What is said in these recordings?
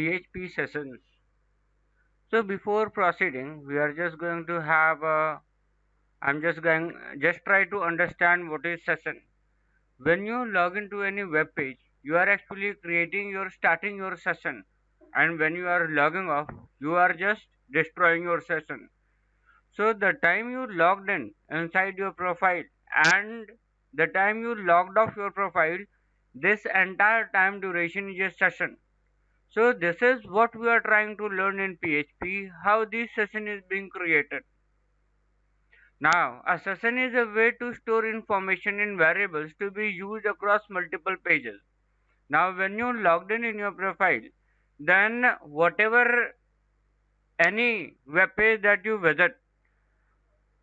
PHP sessions. So before proceeding, we are just going to have a, just try to understand what is session. When you log into any web page, you are actually starting your session. And when you are logging off, you are just destroying your session. So the time you logged in inside your profile and the time you logged off your profile, this entire time duration is a session. So this is what we are trying to learn in PHP, how this session is being created. Now, a session is a way to store information in variables to be used across multiple pages. Now, when you logged in your profile, then whatever any web page that you visit,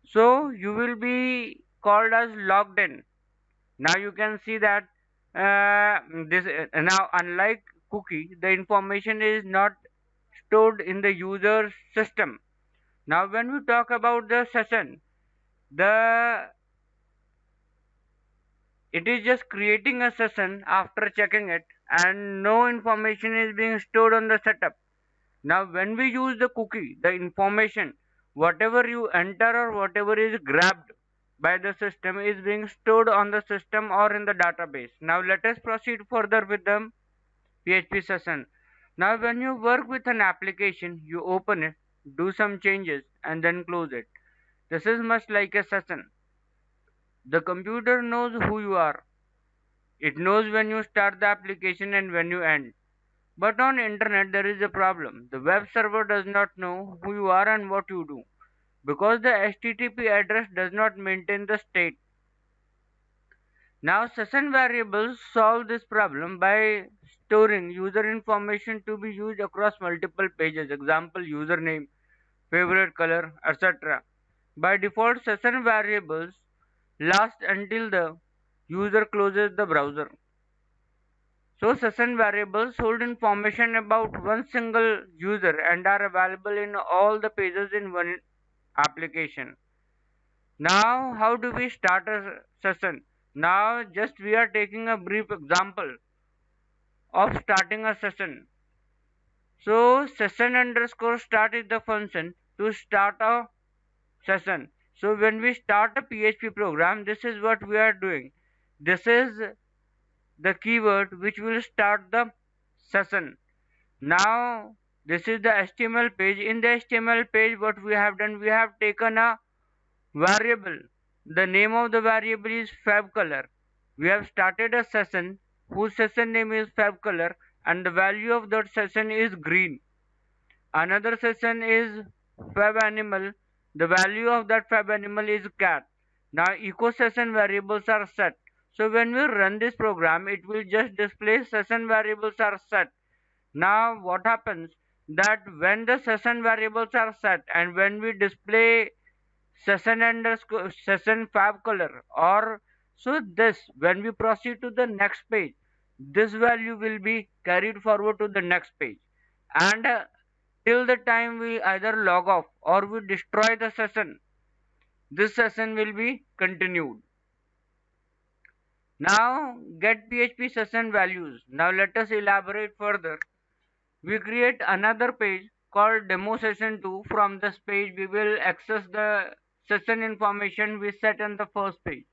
so you will be called as logged in. Now you can see that this now unlike cookie, the information is not stored in the user's system. Now when we talk about the session, the it is just creating a session after checking it and no information is being stored on the setup. Now when we use the cookie, the information, whatever you enter or whatever is grabbed by the system is being stored on the system or in the database. Now let us proceed further with the PHP session. Now when you work with an application, you open it, do some changes and then close it. This is much like a session. The computer knows who you are. It knows when you start the application and when you end. But on internet there is a problem. The web server does not know who you are and what you do because the HTTP address does not maintain the state. Now session variables solve this problem by storing user information to be used across multiple pages. Example, username, favorite color, etc. By default, session variables last until the user closes the browser. So session variables hold information about one single user and are available in all the pages in one application. Now how do we start a session? Now just we are taking a brief example of starting a session. So session underscore start is the function to start a session. So when we start a PHP program, this is what we are doing. This is the keyword which will start the session. Now this is the HTML page. In the HTML page what we have done, we have taken a variable. The name of the variable is fabcolor. We have started a session whose session name is fabcolor and the value of that session is green. Another session is fabanimal. The value of that fabanimal is cat. Now echo session variables are set. So when we run this program, it will just display session variables are set. Now what happens that when the session variables are set and when we display session underscore session fabcolor or so this when we proceed to the next page, this value will be carried forward to the next page and till the time we either log off or we destroy the session, this session will be continued. Now get PHP session values. Now let us elaborate further. We create another page called demo session 2. From this page we will access the session information we set on the first page.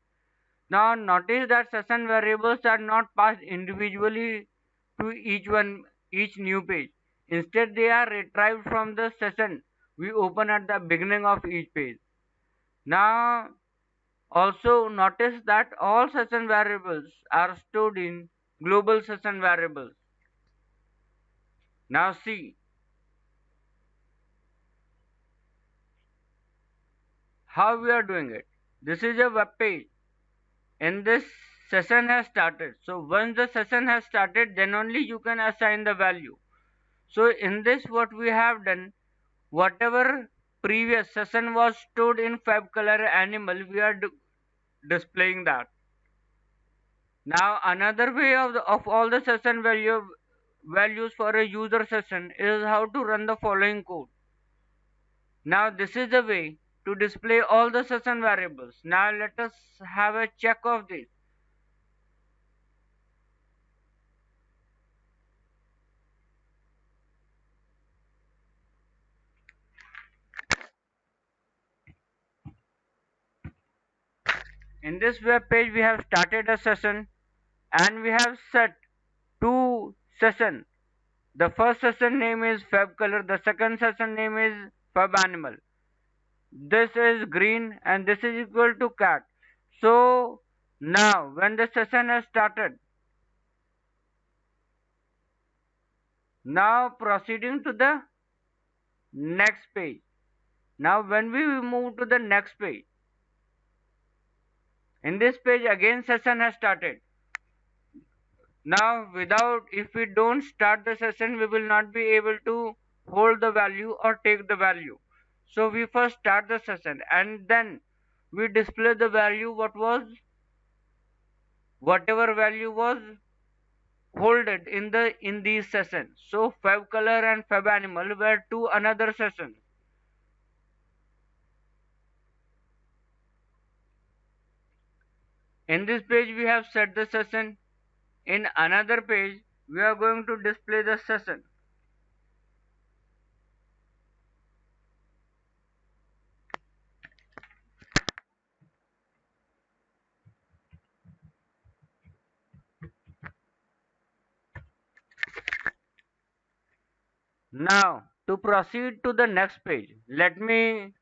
Now notice that session variables are not passed individually to each new page. Instead they are retrieved from the session we open at the beginning of each page. Now also notice that all session variables are stored in global session variables. Now see how we are doing it. This is a web page and this session has started. So once the session has started, then only you can assign the value. So in this what we have done, whatever previous session was stored in fabcolor animal, we are displaying that. Now another way of all the session values for a user session is how to run the following code. Now this is the way to display all the session variables. Now let us have a check of this. In this web page we have started a session and we have set two session. The first session name is fab color, the second session name is fab animal. This is green and this is equal to cat. So now when the session has started, now proceeding to the next page. Now when we move to the next page, in this page again session has started. Now without, if we don't start the session, we will not be able to hold the value or take the value. So we first start the session and then we display the value whatever value was holded in these sessions. So fab color and fab animal were two another sessions. In this page we have set the session. In another page we are going to display the session. Now to proceed to the next page, let me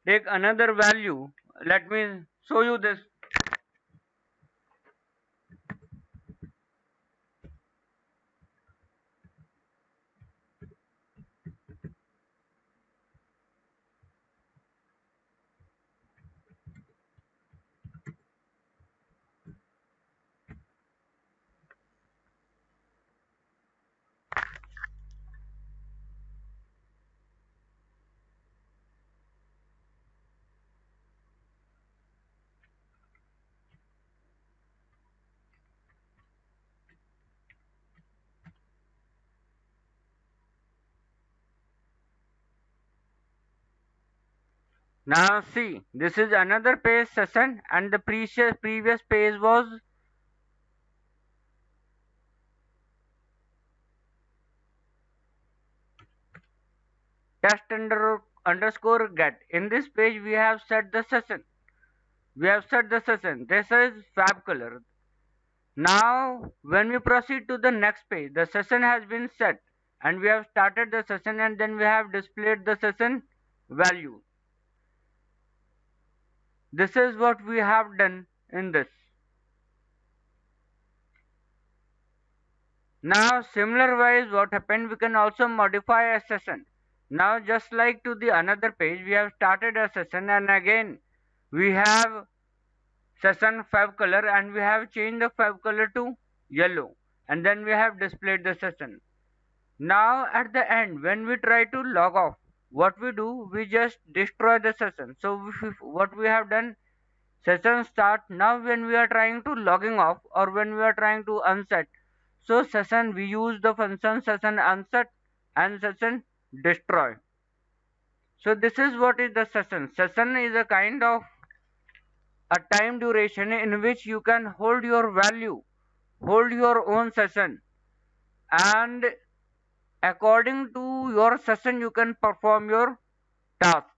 take another value. Let me show you this. Now see, this is another page session and the previous page was underscore get. In this page we have set the session. This is fab color. Now when we proceed to the next page, the session has been set and we have started the session and then we have displayed the session value. This is what we have done in this. Now similar wise what happened, we can also modify a session. Now just like to the another page, we have started a session and again we have session fab color and we have changed the fab color to yellow and then we have displayed the session. Now at the end when we try to log off, what we do, we just destroy the session. So what we have done, session start. Now when we are trying to logging off or when we are trying to unset, so session we use the function session unset and session destroy. So this is what is the session. Session is a kind of a time duration in which you can hold your value, hold your own session, and according to your session you can perform your task.